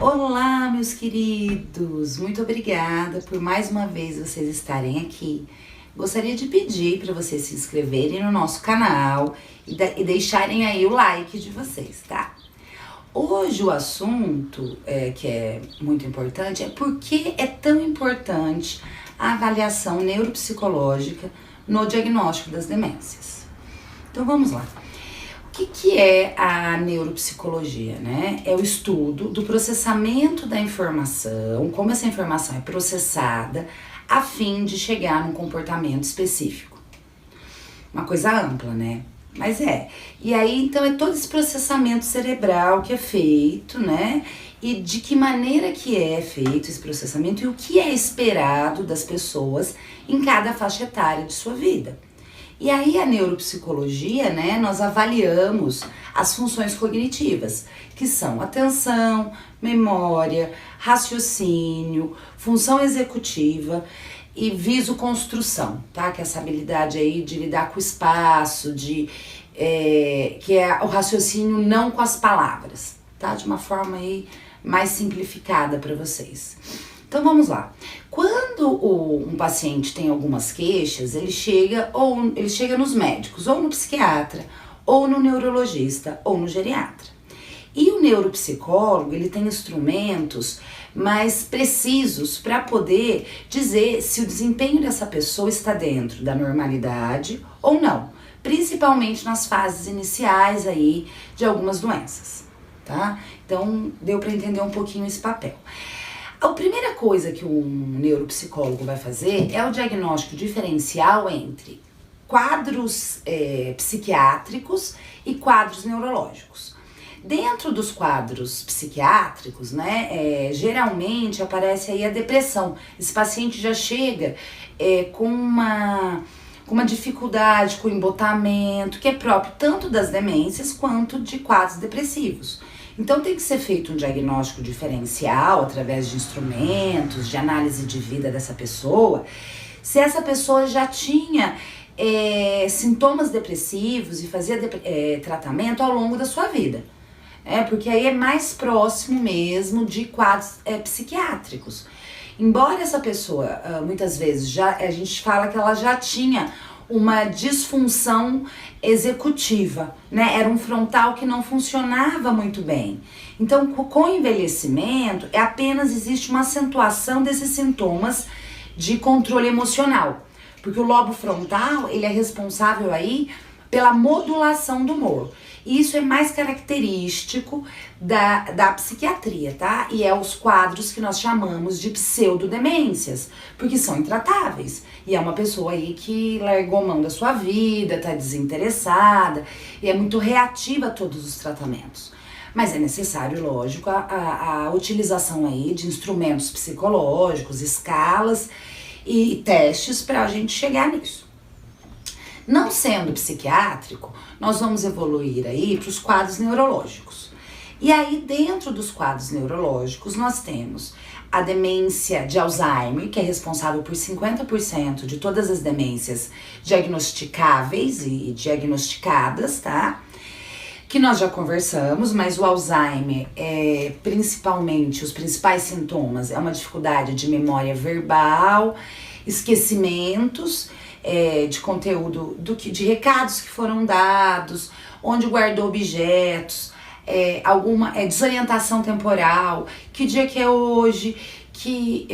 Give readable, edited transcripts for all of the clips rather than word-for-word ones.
Olá, meus queridos! Muito obrigada por mais uma vez vocês estarem aqui. Gostaria de pedir para vocês se inscreverem no nosso canal e deixarem aí o like de vocês, tá? Hoje o assunto que é muito importante é por que é tão importante a avaliação neuropsicológica no diagnóstico das demências. Então vamos lá. O que é a neuropsicologia, né? É o estudo do processamento da informação, como essa informação é processada a fim de chegar num comportamento específico. Uma coisa ampla, né? Mas é. E aí, então, é todo esse processamento cerebral que é feito, né? E de que maneira que é feito esse processamento e o que é esperado das pessoas em cada faixa etária de sua vida. E aí a neuropsicologia, né, nós avaliamos as funções cognitivas, que são atenção, memória, raciocínio, função executiva e visoconstrução, tá? Que é essa habilidade aí de lidar com o espaço, que é o raciocínio não com as palavras, tá? De uma forma aí mais simplificada para vocês. Então vamos lá. Quando um paciente tem algumas queixas, ele chega nos médicos, ou no psiquiatra, ou no neurologista, ou no geriatra. E o neuropsicólogo, ele tem instrumentos mais precisos para poder dizer se o desempenho dessa pessoa está dentro da normalidade ou não, principalmente nas fases iniciais aí de algumas doenças, tá? Então deu para entender um pouquinho esse papel. A primeira coisa que um neuropsicólogo vai fazer é o diagnóstico diferencial entre quadros psiquiátricos e quadros neurológicos. Dentro dos quadros psiquiátricos, né, geralmente aparece aí a depressão. Esse paciente já chega com uma dificuldade com o embotamento, que é próprio tanto das demências quanto de quadros depressivos. Então tem que ser feito um diagnóstico diferencial através de instrumentos, de análise de vida dessa pessoa, se essa pessoa já tinha sintomas depressivos e fazia tratamento ao longo da sua vida. Porque aí é mais próximo mesmo de quadros psiquiátricos. Embora essa pessoa, muitas vezes, a gente fala que ela já tinha uma disfunção executiva, né? Era um frontal que não funcionava muito bem. Então, com o envelhecimento, apenas existe uma acentuação desses sintomas de controle emocional. Porque o lobo frontal, ele é responsável aí pela modulação do humor. E isso é mais característico da psiquiatria, tá? E é os quadros que nós chamamos de pseudodemências, porque são intratáveis. E é uma pessoa aí que largou mão da sua vida, tá desinteressada, e é muito reativa a todos os tratamentos. Mas é necessário, lógico, a utilização aí de instrumentos psicológicos, escalas e testes para a gente chegar nisso. Não sendo psiquiátrico, nós vamos evoluir aí para os quadros neurológicos. E aí, dentro dos quadros neurológicos, nós temos a demência de Alzheimer, que é responsável por 50% de todas as demências diagnosticáveis e diagnosticadas, tá? Que nós já conversamos, mas o Alzheimer, principalmente, os principais sintomas é uma dificuldade de memória verbal, esquecimentos, de conteúdo, de recados que foram dados, onde guardou objetos, alguma desorientação temporal, que dia que é hoje, que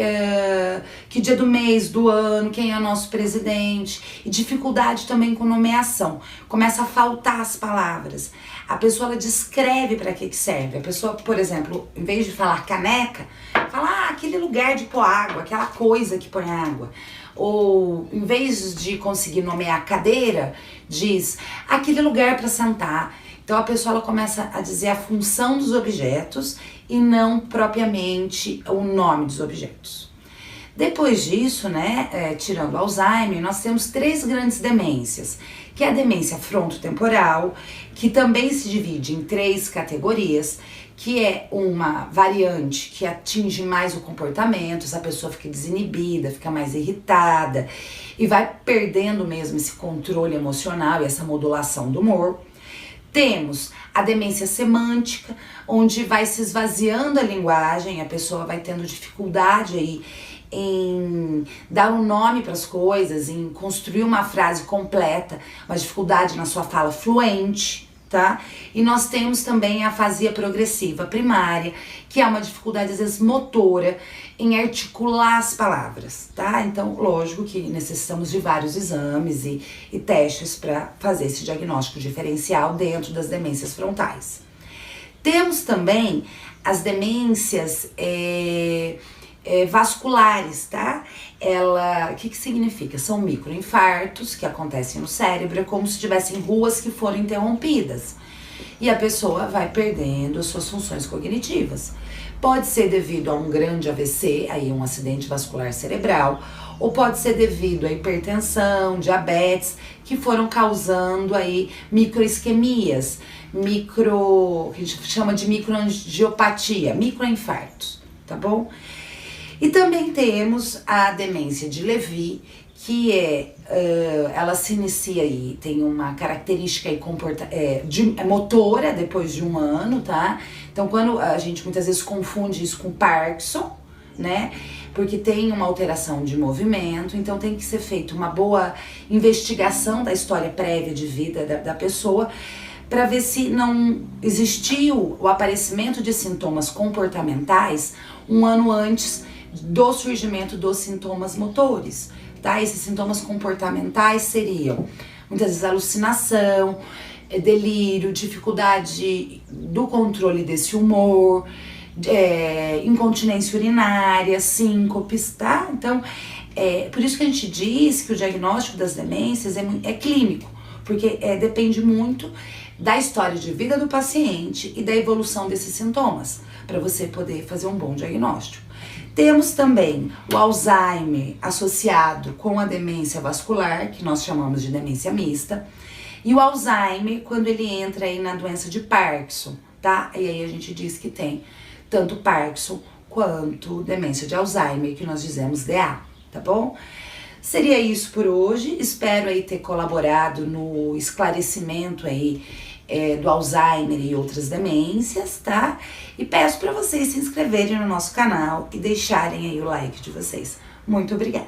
dia do mês, do ano, quem é o nosso presidente, e dificuldade também com nomeação, começa a faltar as palavras. A pessoa, ela descreve para que serve. A pessoa, por exemplo, em vez de falar caneca, fala aquele lugar de pôr água, aquela coisa que põe água. Ou, em vez de conseguir nomear cadeira, diz aquele lugar para sentar. Então a pessoa, ela começa a dizer a função dos objetos e não propriamente o nome dos objetos. Depois disso, né, tirando Alzheimer, nós temos 3 grandes demências, que é a demência frontotemporal, que também se divide em 3 categorias, que é uma variante que atinge mais o comportamento, essa pessoa fica desinibida, fica mais irritada e vai perdendo mesmo esse controle emocional e essa modulação do humor. Temos A demência semântica, onde vai se esvaziando a linguagem, a pessoa vai tendo dificuldade aí em dar um nome para as coisas, em construir uma frase completa, uma dificuldade na sua fala fluente, tá? E nós temos também a afasia progressiva primária, que é uma dificuldade às vezes motora em articular as palavras, tá? Então, lógico que necessitamos de vários exames e testes para fazer esse diagnóstico diferencial dentro das demências frontais. Temos também as demências vasculares, tá? O que significa? São microinfartos que acontecem no cérebro, é como se tivessem ruas que foram interrompidas. E a pessoa vai perdendo as suas funções cognitivas. Pode ser devido a um grande AVC, aí um acidente vascular cerebral, ou pode ser devido a hipertensão, diabetes, que foram causando aí microisquemias, que a gente chama de microangiopatia, microinfartos, tá bom? E também temos a demência de Lewy, que ela se inicia aí, tem uma característica aí motora depois de um ano, tá? Então, quando a gente muitas vezes confunde isso com Parkinson, né? Porque tem uma alteração de movimento, então tem que ser feita uma boa investigação da história prévia de vida da pessoa, para ver se não existiu o aparecimento de sintomas comportamentais um ano antes do surgimento dos sintomas motores, tá? Esses sintomas comportamentais seriam, muitas vezes, alucinação, delírio, dificuldade do controle desse humor, incontinência urinária, síncopes, tá? Então, por isso que a gente diz que o diagnóstico das demências é clínico, porque depende muito da história de vida do paciente e da evolução desses sintomas, para você poder fazer um bom diagnóstico. Temos também o Alzheimer associado com a demência vascular, que nós chamamos de demência mista, e o Alzheimer quando ele entra aí na doença de Parkinson, tá? E aí a gente diz que tem tanto Parkinson quanto demência de Alzheimer, que nós dizemos DA, tá bom? Seria isso por hoje, espero aí ter colaborado no esclarecimento aí do Alzheimer e outras demências, tá? E peço para vocês se inscreverem no nosso canal e deixarem aí o like de vocês. Muito obrigada!